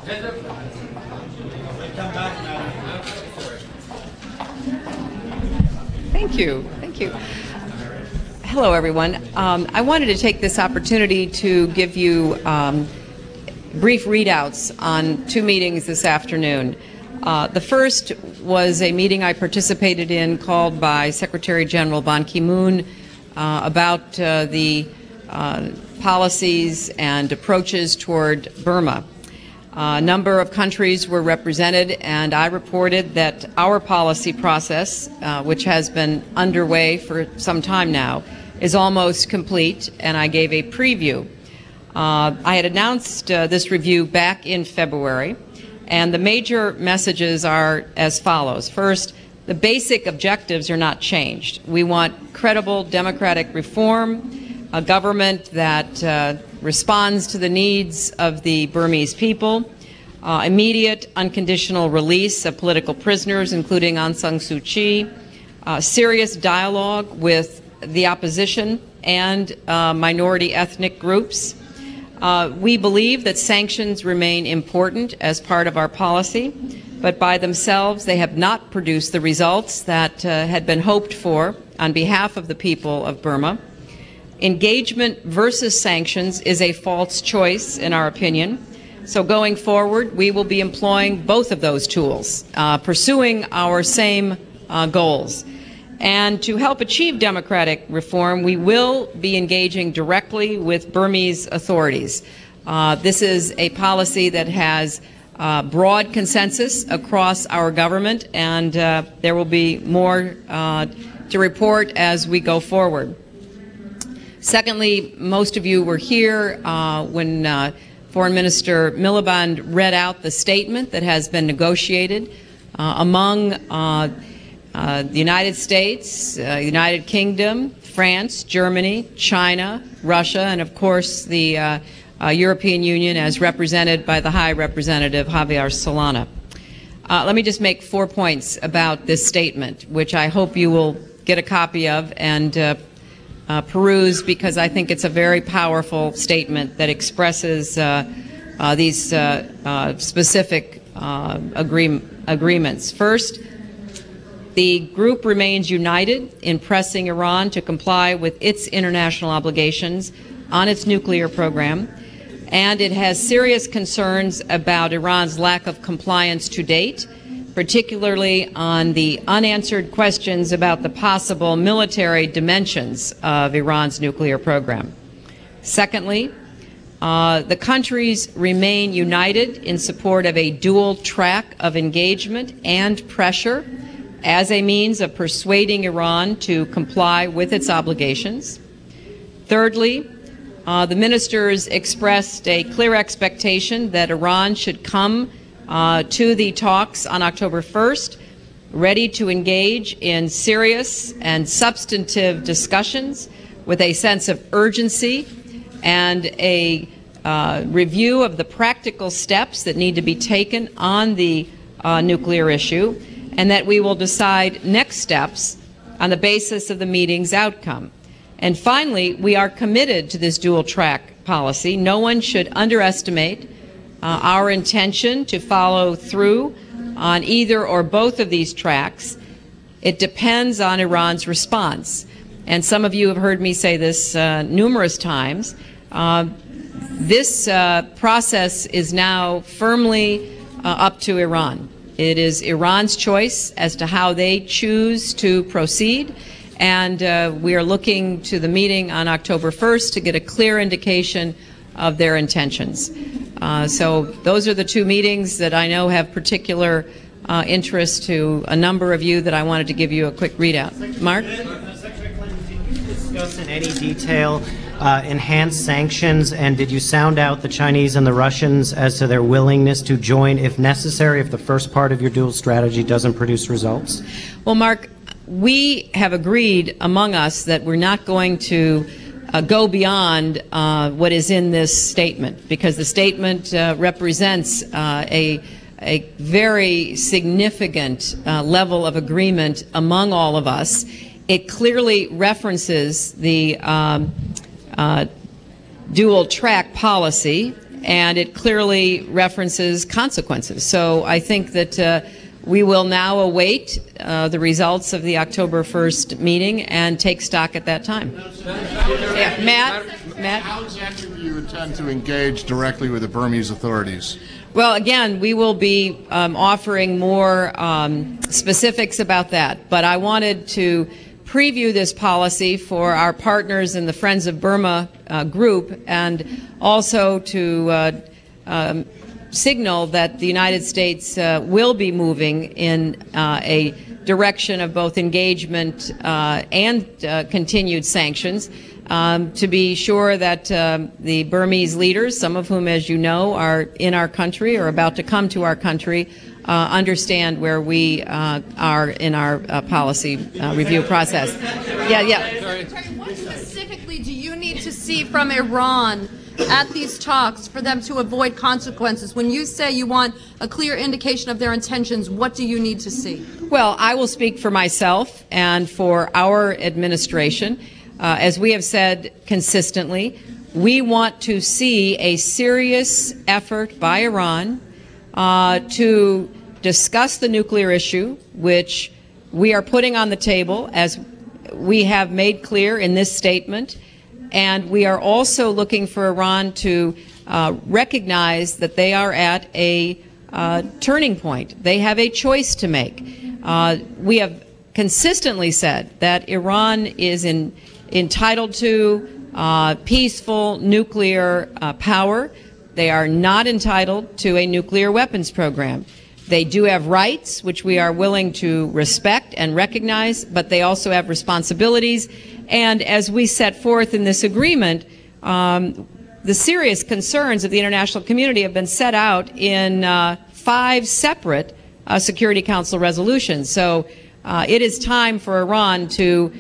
Thank you. Thank you. Hello, everyone. I wanted to take this opportunity to give you brief readouts on two meetings this afternoon. The first was a meeting I participated in called by Secretary General Ban Ki-moon about the policies and approaches toward Burma. A number of countries were represented, and I reported that our policy process, which has been underway for some time now, is almost complete, and I gave a preview. I had announced this review back in February, and the major messages are as follows. First, the basic objectives are not changed. We want credible democratic reform, a government that responds to the needs of the Burmese people, immediate unconditional release of political prisoners, including Aung San Suu Kyi, serious dialogue with the opposition and minority ethnic groups. We believe that sanctions remain important as part of our policy, but by themselves they have not produced the results that had been hoped for on behalf of the people of Burma. Engagement versus sanctions is a false choice, in our opinion. So going forward, we will be employing both of those tools, pursuing our same goals. And to help achieve democratic reform, we will be engaging directly with Burmese authorities. This is a policy that has broad consensus across our government, and there will be more to report as we go forward. Secondly, most of you were here when Foreign Minister Miliband read out the statement that has been negotiated among the United States, United Kingdom, France, Germany, China, Russia, and of course the European Union as represented by the High Representative Javier Solana. Let me just make 4 points about this statement, which I hope you will get a copy of and peruse, because I think it's a very powerful statement that expresses these specific agreements. First, the group remains united in pressing Iran to comply with its international obligations on its nuclear program, and it has serious concerns about Iran's lack of compliance to date, particularly on the unanswered questions about the possible military dimensions of Iran's nuclear program. Secondly, the countries remain united in support of a dual track of engagement and pressure as a means of persuading Iran to comply with its obligations. Thirdly, the ministers expressed a clear expectation that Iran should come to the talks on October 1st, ready to engage in serious and substantive discussions with a sense of urgency and a review of the practical steps that need to be taken on the nuclear issue, and that we will decide next steps on the basis of the meeting's outcome. And finally, we are committed to this dual-track policy. No one should underestimate our intention to follow through on either or both of these tracks. It depends on Iran's response. And some of you have heard me say this numerous times. This process is now firmly up to Iran. It is Iran's choice as to how they choose to proceed, and we are looking to the meeting on October 1st to get a clear indication of their intentions. So those are the two meetings that I know have particular interest to a number of you that I wanted to give you a quick readout. Mark? Secretary Clinton, did you discuss in any detail enhanced sanctions, and did you sound out the Chinese and the Russians as to their willingness to join if necessary if the first part of your dual strategy doesn't produce results? Well, Mark, we have agreed among us that we're not going to go beyond what is in this statement, because the statement represents a very significant level of agreement among all of us. It clearly references the dual track policy, and it clearly references consequences. So I think that we will now await the results of the October 1st meeting and take stock at that time. Yeah, Matt? How exactly do you intend to engage directly with the Burmese authorities? Well, again, we will be offering more specifics about that, but I wanted to preview this policy for our partners in the Friends of Burma group, and also to signal that the United States will be moving in a direction of both engagement and continued sanctions, to be sure that the Burmese leaders, some of whom, as you know, are in our country or about to come to our country, understand where we are in our policy review process. What specifically do you need to see from Iran at these talks for them to avoid consequences? When you say you want a clear indication of their intentions, what do you need to see? Well, I will speak for myself and for our administration. As we have said consistently, we want to see a serious effort by Iran to discuss the nuclear issue, which we are putting on the table, as we have made clear in this statement. And we are also looking for Iran to recognize that they are at a turning point. They have a choice to make. We have consistently said that Iran is entitled to peaceful nuclear power. They are not entitled to a nuclear weapons program. They do have rights, which we are willing to respect and recognize, but they also have responsibilities. And as we set forth in this agreement, the serious concerns of the international community have been set out in 5 separate Security Council resolutions. So it is time for Iran to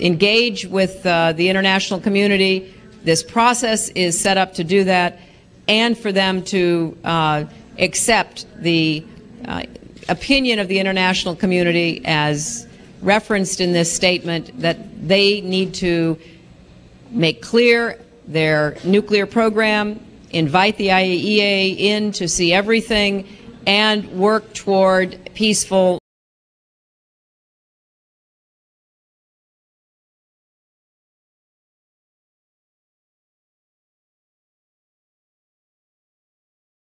engage with the international community. This process is set up to do that, and for them to accept the opinion of the international community as referenced in this statement, that they need to make clear their nuclear program, invite the IAEA in to see everything, and work toward peaceful